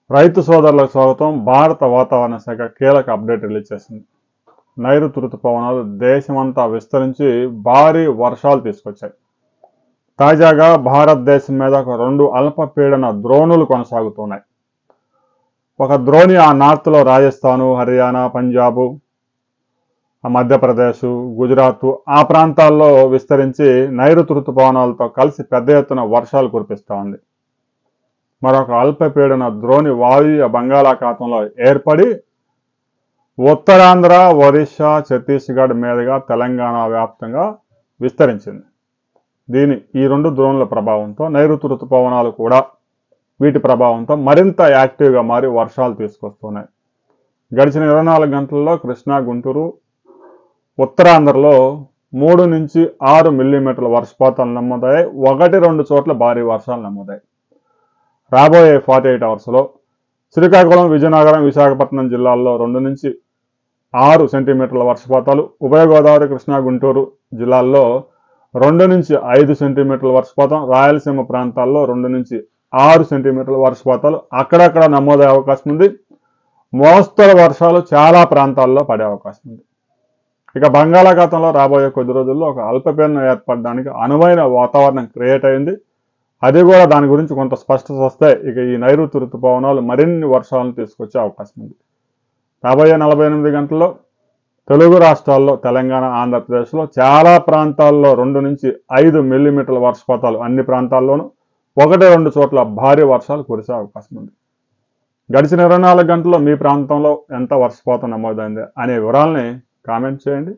రైతు సోదరులకు స్వాగతం. భారత వాతావరణ శాఖ కీలక అప్డేట్ రిలీజ్ చేసింది. నైరుతి రుతుపవనాలు దేశమంతా విస్తరించి భారీ వర్షాలు తీసుకొచ్చాయి. తాజాగా భారతదేశం మీద ఒక 2 అల్పపీడన ద్రోణులు కొనసాగుతున్నాయి. ఒక ద్రోణి ఆ నార్త్లో రాజస్థాను, హర్యానా, పంజాబు, మధ్యప్రదేశ్, గుజరాత్ ఆ ప్రాంతాల్లో విస్తరించి నైరుతి రుతుపవనాలతో కలిసి పెద్ద ఎత్తున వర్షాలు కురిపిస్తూ ఉంది. మరొక అల్పపీడన ద్రోణి వాయువ్య బంగాళాఖాతంలో ఏర్పడి ఉత్తరాంధ్ర, ఒరిస్సా, ఛత్తీస్గఢ్ మీదుగా తెలంగాణ వ్యాప్తంగా విస్తరించింది. ఈ 2 ద్రోణుల ప్రభావంతో నైరుతి రుతుపవనాలు కూడా వీటి ప్రభావంతో మరింత యాక్టివ్గా మారి వర్షాలు తీసుకొస్తున్నాయి. గడిచిన 24 గంటల్లో కృష్ణా, గుంటూరు, ఉత్తరాంధ్రలో 3 నుంచి 6 మిల్లీమీటర్ల వర్షపాతాలు నమోదయ్యాయి. 1-2 చోట్ల భారీ వర్షాలు నమోదయ్యాయి. రాబోయే 48 అవర్స్లో శ్రీకాకుళం, విజయనగరం, విశాఖపట్నం జిల్లాల్లో 2 నుంచి 6 సెంటీమీటర్ల వర్షపాతాలు, ఉభయ గోదావరి, కృష్ణా, గుంటూరు జిల్లాల్లో 2 నుంచి 5 సెంటీమీటర్ల వర్షపాతం, రాయలసీమ ప్రాంతాల్లో 2 నుంచి 6 సెంటీమీటర్ల వర్షపాతాలు అక్కడక్కడ నమోదయ్యే అవకాశం ఉంది. మోస్తరు వర్షాలు చాలా ప్రాంతాల్లో పడే అవకాశం ఉంది. ఇక బంగాళాఖాతంలో రాబోయే కొద్ది రోజుల్లో ఒక అల్పపీడనం ఏర్పడడానికి అనువైన వాతావరణం క్రియేట్ అయింది. అది కూడా దాని గురించి కొంత స్పష్టత వస్తే ఇక ఈ నైరుతి ఋతుపవనాలు మరిన్ని వర్షాలను తీసుకొచ్చే అవకాశం ఉంది. రాబోయే 48 గంటల్లో తెలుగు రాష్ట్రాల్లో, తెలంగాణ, ఆంధ్రప్రదేశ్లో చాలా ప్రాంతాల్లో 2 నుంచి 5 మిల్లీమీటర్ల వర్షపాతాలు అన్ని ప్రాంతాల్లోనూ 1-2 చోట్ల భారీ వర్షాలు కురిసే అవకాశం ఉంది. గడిచిన 24 గంటల్లో మీ ప్రాంతంలో ఎంత వర్షపాతం నమోదైంది అనే వివరాలని కామెంట్ చేయండి.